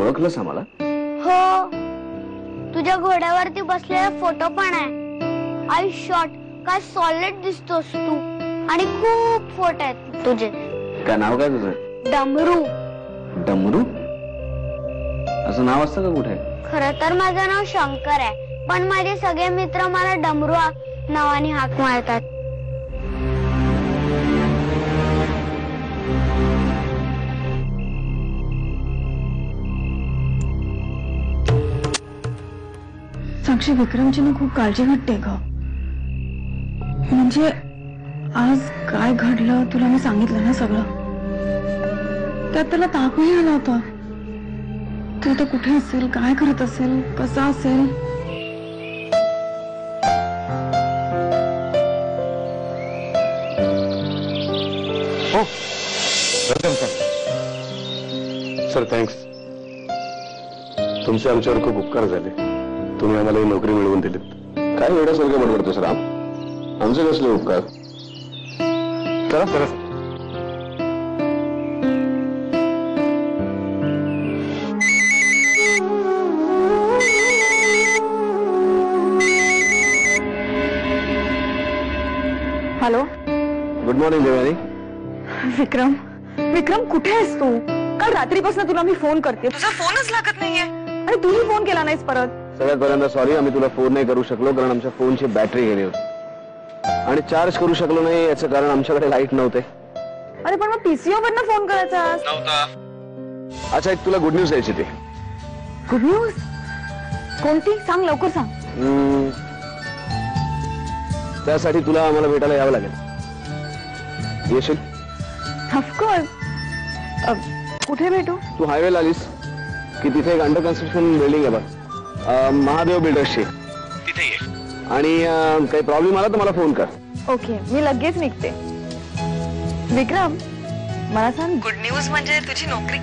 ओळखलंस आम्हाला? हो, तुझ्या घोड्यावरती बसलेला फोटो पण आहे. आय शॉट, काय सॉलिड दिसतोस तू. आणि खूप फोटो आहेत तुझे. काय नाव काय तुझं? डमरू. डमरू? असं नाव असतं का कुठे? खरं तर माझं नाव शंकर आहे, पण माझे सगळे मित्र मला डमरू नावाने हाक मारतात. साक्षी, विक्रमची ना खूप काळजी वाटते ग. म्हणजे आज काय घडलं तुला मी सांगितलं ना सगळं. त्यात त्याला तापही आला होता. तो आता कुठे असेल, काय करत असेल, कसा असेल. हो, वेलकम सर. थँक्स. तुमचे आमच्यावर खूप उपकार झाले. तुम्ही आम्हाला ही नोकरी मिळवून दिलीत. काय वेड्यासारखं बडबडतोस राम? आमचे कसले उपकार? चला चला. हॅलो. गुड मॉर्निंग देवानी. विक्रम, विक्रम कुठे आहेस तू? काल रात्रीपासून तुला मी फोन करते, तुझा फोनच लागत नाहीये. आणि तूही फोन केला नाहीस परत. सगळ्यात पहिल्यांदा सॉरी, आम्ही तुला फोन नाही करू शकलो कारण आमच्या फोनची बॅटरी गेली होती. आणि चार्ज करू शकलो नाही याचं कारण आमच्याकडे लाईट नव्हते. अरे पण मग पीसीओ वरनं फोन करायचा नव्हता. अच्छा, एक तुला गुड न्यूज द्यायची ती. Good news? कोणती? सांग लवकर सांग. त्यासाठी तुला आम्हाला भेटायला यावं लागेल. येशील? ऑफकोर्स. कुठे भेटू? तू हायवेला आलीस की तिथे एक अंडर कन्स्ट्रक्शन बिल्डिंग आहे बघ, महादेव बिल्डर्सची. तिथे ये. आणि काही प्रॉब्लेम आला तर मला फोन कर. ओके, मी लगेच निघते. विक्रम, मला सांग, गुड न्यूज म्हणजे तुझी नोकरी?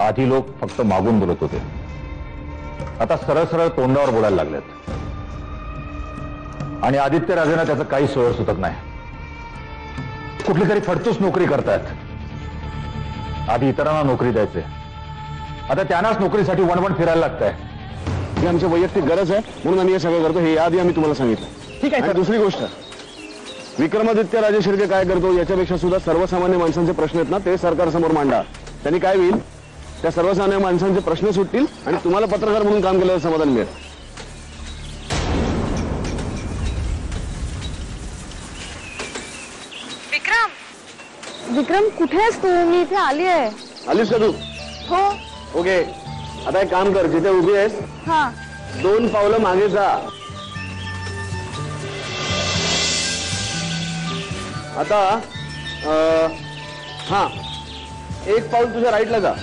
आधी लोक फक्त मागून बोलत होते, आता सरळ सरळ तोंडावर बोलायला लागलेत. आणि आदित्य राजेंना त्याचं काही सोय सुटत नाही. कुठली तरी फडतूस नोकरी करतायत. आधी इतरांना नोकरी द्यायचे, आता त्यांनाच नोकरीसाठी वणवण फिरायला लागतंय. ही आमची वैयक्तिक गरज आहे म्हणून आम्ही हे सगळं करतो. हे आधी आम्ही तुम्हाला सांगितलं. ठीक आहे. दुसरी गोष्ट, विक्रमादित्य राजे शिर्के काय करतो याच्यापेक्षा सुद्धा सर्वसामान्य माणसांचे प्रश्न आहेत ना, ते सरकारसमोर मांडा. त्यांनी काय होईल, त्या सर्वसामान्य माणसांचे प्रश्न सुटतील आणि तुम्हाला पत्रकार म्हणून काम केल्याचं समाधान मिळेल. विक्रम, विक्रम कुठे आहेस तू? मी इथे आली आहे. आलीस का तू? हो. ओके, आता एक काम कर, जिथे उभी आहेस हा, 2 पावलं मागे जा. आता हा, 1 पाऊल तुझ्या राईटला जा.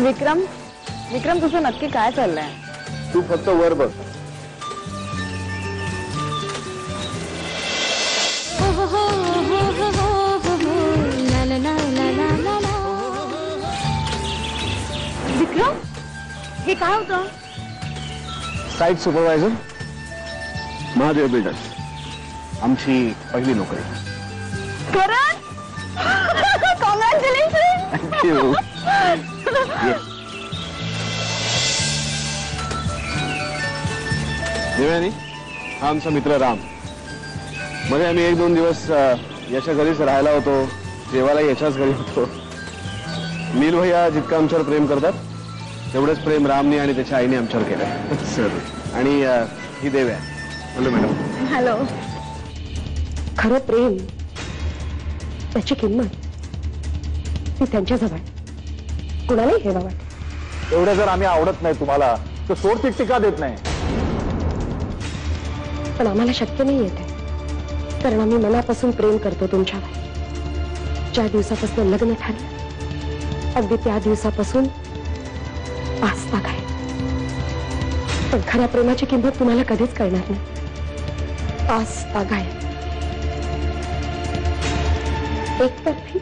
विक्रम, विक्रम तुझं नक्की काय चाललंय? तू फक्त वर बघ. विक्रम, हे काय होतं? साइट सुपरवायझर, महादेव बिल्डर्स, आमची पहिली नोकरी. खरंच? कॉंग्रॅच्युलेशन. थँक्यू. देवयानी, हा आमचा मित्र राम. मध्ये आम्ही 1-2 दिवस याच्या घरीच राहायला होतो, जेवायला याच्याच घरी होतो. नील भैया जितकं आमच्यावर प्रेम करतात तेवढंच प्रेम रामनी आणि त्याच्या आईने आमच्यावर केलंय. सर, आणि ही देव्या. Hello madam. हॅलो. खरं प्रेम, त्याची किंमत ती त्यांच्याजवळ कुणालाही हेवा वाटते. एवढं जर आम्ही आवडत नाही तुम्हाला तर सोडती टीका देत नाही. पण आम्हाला शक्य नाही येते, कारण आम्ही मनापासून प्रेम करतो तुमच्यावर. ज्या दिवसापासून लग्न ठरलं अगदी त्या दिवसापासून आस्था काय. पण खऱ्या प्रेमाची किंमत तुम्हाला कधीच कळणार नाही. आस्था गाय एकतर्फी